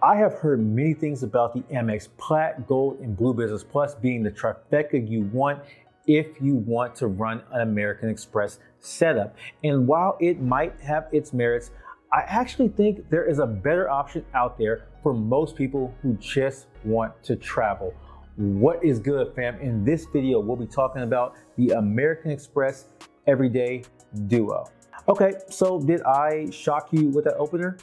I have heard many things about the Amex Plat, Gold, and Blue Business Plus being the trifecta you want if you want to run an American Express setup. And while it might have its merits, I actually think there is a better option out there for most people who just want to travel. What is good, fam? In this video, we'll be talking about the American Express Everyday Duo. Okay, so did I shock you with that opener?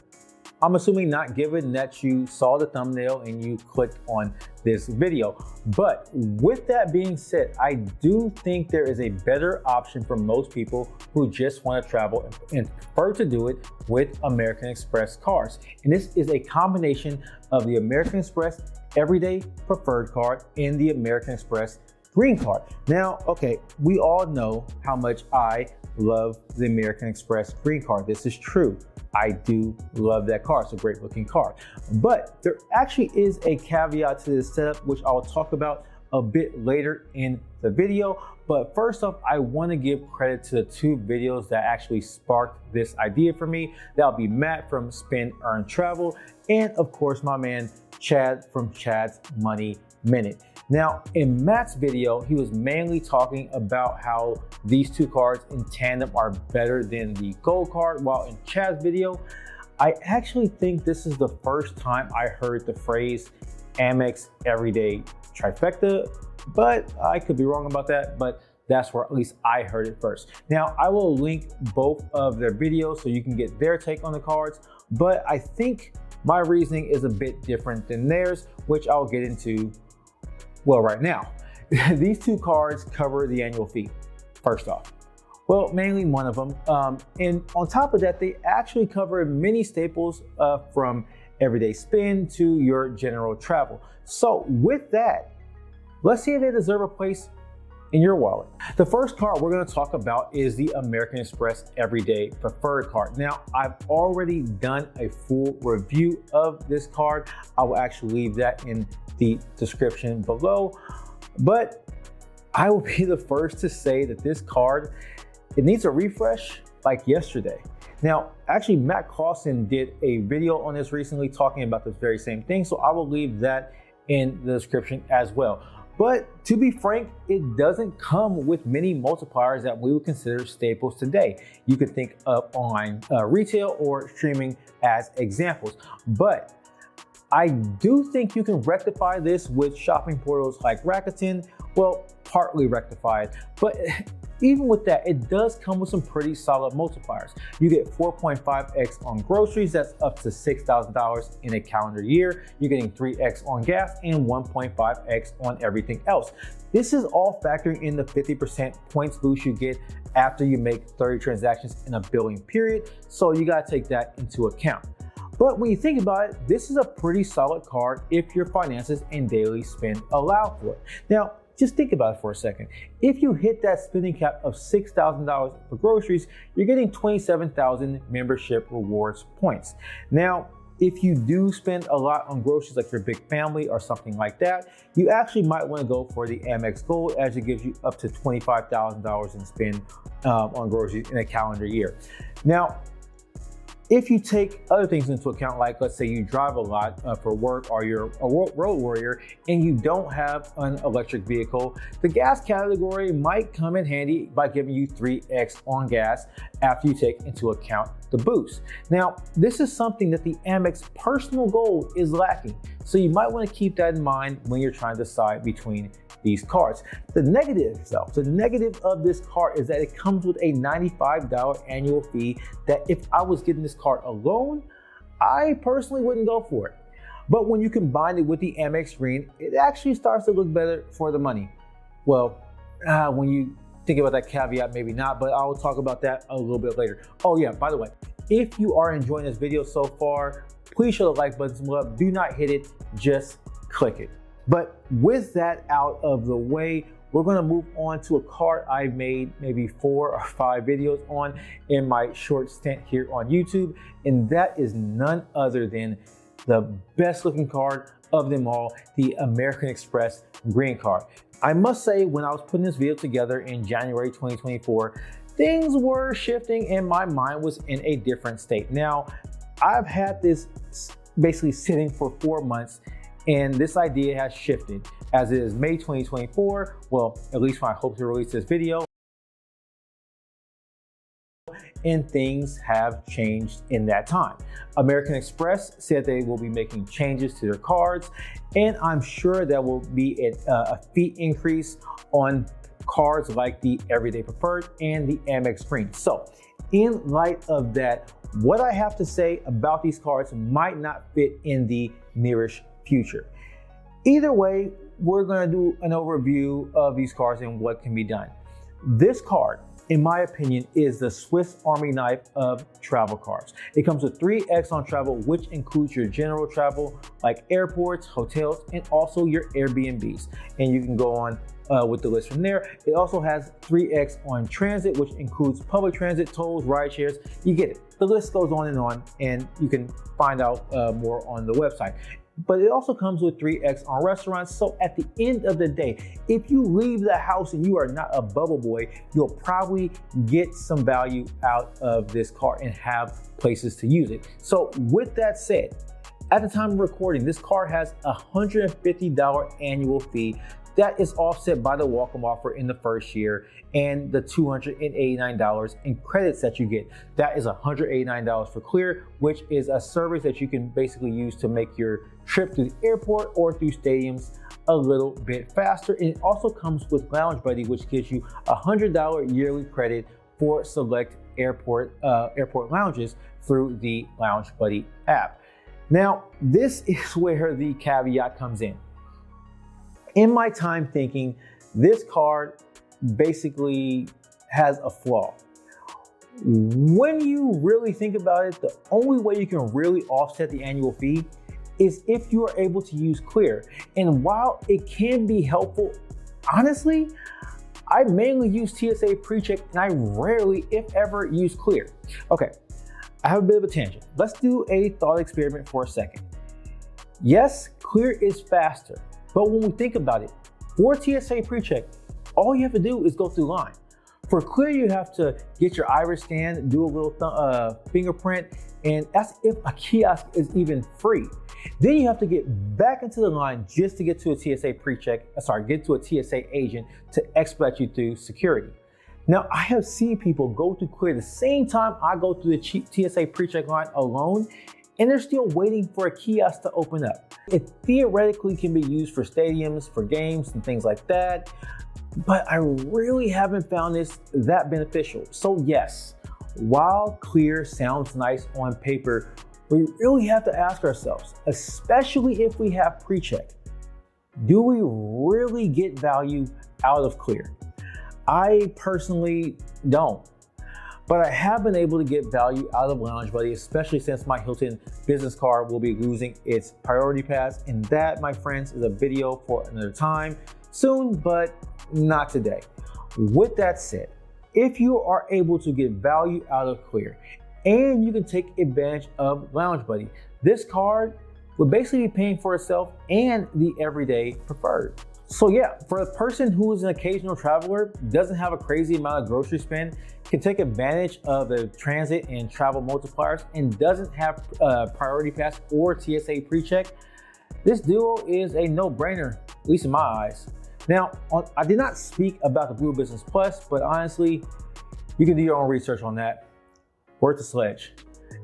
I'm assuming not, given that you saw the thumbnail and you clicked on this video. But with that being said, I do think there is a better option for most people who just want to travel and prefer to do it with American Express cards. And this is a combination of the American Express Everyday Preferred Card and the American Express Green Card. Now, okay, we all know how much I love the American Express Green Card. This is true. I do love that card. It's a great looking card. But there actually is a caveat to this setup, which I'll talk about a bit later in the video. But first off, I want to give credit to the two videos that actually sparked this idea for me. That'll be Matt from Spend, Earn, Travel, and of course, my man Chad from Chad's Money Minute. Now, in Matt's video, he was mainly talking about how these two cards in tandem are better than the gold card, while in Chad's video, I actually think this is the first time I heard the phrase Amex Everyday Trifecta, but I could be wrong about that, but that's where at least I heard it first. Now, I will link both of their videos so you can get their take on the cards, but I think my reasoning is a bit different than theirs, which I'll get into right now. These two cards cover the annual fee, first off. Well, mainly one of them. And on top of that, they actually cover many staples from everyday spend to your general travel. So with that, let's see if they deserve a place in your wallet. The first card we're going to talk about is the American Express Everyday Preferred Card. Now, I've already done a full review of this card. I will actually leave that in the description below, but I will be the first to say that this card, it needs a refresh like yesterday. Now, actually, Matt Clausen did a video on this recently talking about this very same thing, so I will leave that in the description as well. But to be frank, it doesn't come with many multipliers that we would consider staples today. You could think of online retail or streaming as examples. But I do think you can rectify this with shopping portals like Rakuten. Well, partly rectified, but even with that, it does come with some pretty solid multipliers. You get 4.5x on groceries, that's up to $6,000 in a calendar year. You're getting 3x on gas and 1.5x on everything else. This is all factoring in the 50% points boost you get after you make 30 transactions in a billing period. So you gotta take that into account. But when you think about it, this is a pretty solid card if your finances and daily spend allow for it. Now, just think about it for a second. If you hit that spending cap of $6,000 for groceries, you're getting 27,000 membership rewards points. Now, if you do spend a lot on groceries, like your big family or something like that, you actually might want to go for the Amex Gold, as it gives you up to $25,000 in spend on groceries in a calendar year. Now, if you take other things into account, like let's say you drive a lot for work or you're a road warrior and you don't have an electric vehicle, the gas category might come in handy by giving you 3x on gas after you take into account the boost. Now, this is something that the Amex Personal Gold is lacking, so you might want to keep that in mind when you're trying to decide between these cards. The negative of this card is that it comes with a $95 annual fee that if I was getting this card alone, I personally wouldn't go for it. But when you combine it with the Amex Green, it actually starts to look better for the money. Well, when you think about that caveat, maybe not, but I'll talk about that a little bit later. Oh yeah, by the way, if you are enjoying this video so far, please show the like button some love. Do not hit it, just click it. But with that out of the way, we're gonna move on to a card I made maybe 4 or 5 videos on in my short stint here on YouTube, and that is none other than the best looking card of them all, the American Express Green Card. I must say, when I was putting this video together in January 2024, things were shifting and my mind was in a different state. Now, I've had this basically sitting for 4 months, and this idea has shifted as it is May 2024. Well, at least when I hope to release this video. And things have changed in that time. American Express said they will be making changes to their cards, and I'm sure there will be a fee increase on cards like the Everyday Preferred and the Amex Green. So in light of that, what I have to say about these cards might not fit in the nearest future. Either way, we're gonna do an overview of these cards and what can be done. This card, in my opinion, is the Swiss Army knife of travel cards. It comes with 3X on travel, which includes your general travel like airports, hotels, and also your Airbnbs. And you can go on with the list from there. It also has 3X on transit, which includes public transit, tolls, ride shares. You get it. The list goes on, and you can find out more on the website. But it also comes with 3X on restaurants. So at the end of the day, if you leave the house and you are not a bubble boy, you'll probably get some value out of this card and have places to use it. So with that said, at the time of recording, this card has a $150 annual fee. That is offset by the welcome offer in the first year and the $289 in credits that you get. That is $189 for Clear, which is a service that you can basically use to make your trip to the airport or through stadiums a little bit faster. And it also comes with Lounge Buddy, which gives you a $100 yearly credit for select airport lounges through the Lounge Buddy app. Now, this is where the caveat comes in. In my time thinking, this card basically has a flaw. When you really think about it, the only way you can really offset the annual fee is if you are able to use Clear. And while it can be helpful, honestly, I mainly use TSA PreCheck and I rarely, if ever, use Clear. Okay, I have a bit of a tangent. Let's do a thought experiment for a second. Yes, Clear is faster. But when we think about it, for TSA PreCheck, all you have to do is go through line. For Clear, you have to get your iris scan, do a little fingerprint, and that's if a kiosk is even free. Then you have to get back into the line just to get to a TSA PreCheck, get to a TSA agent to expedite you through security. Now, I have seen people go through Clear the same time I go through the TSA PreCheck line alone, and they're still waiting for a kiosk to open up. It theoretically can be used for stadiums, for games, and things like that, but I really haven't found this that beneficial. So yes, while Clear sounds nice on paper, we really have to ask ourselves, especially if we have PreCheck, do we really get value out of Clear? I personally don't. But I have been able to get value out of Lounge Buddy, especially since my Hilton business card will be losing its priority pass. And that, my friends, is a video for another time, soon, but not today. With that said, if you are able to get value out of Clear and you can take advantage of Lounge Buddy, this card would basically be paying for itself and the Everyday Preferred. So yeah, for a person who is an occasional traveler, doesn't have a crazy amount of grocery spend, can take advantage of the transit and travel multipliers, and doesn't have priority pass or TSA PreCheck, this duo is a no-brainer, at least in my eyes. Now, I did not speak about the Blue Business Plus, but honestly, you can do your own research on that. Worth the sledge.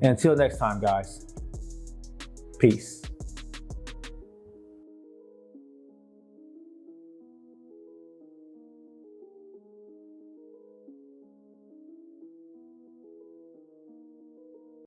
And until next time, guys, peace.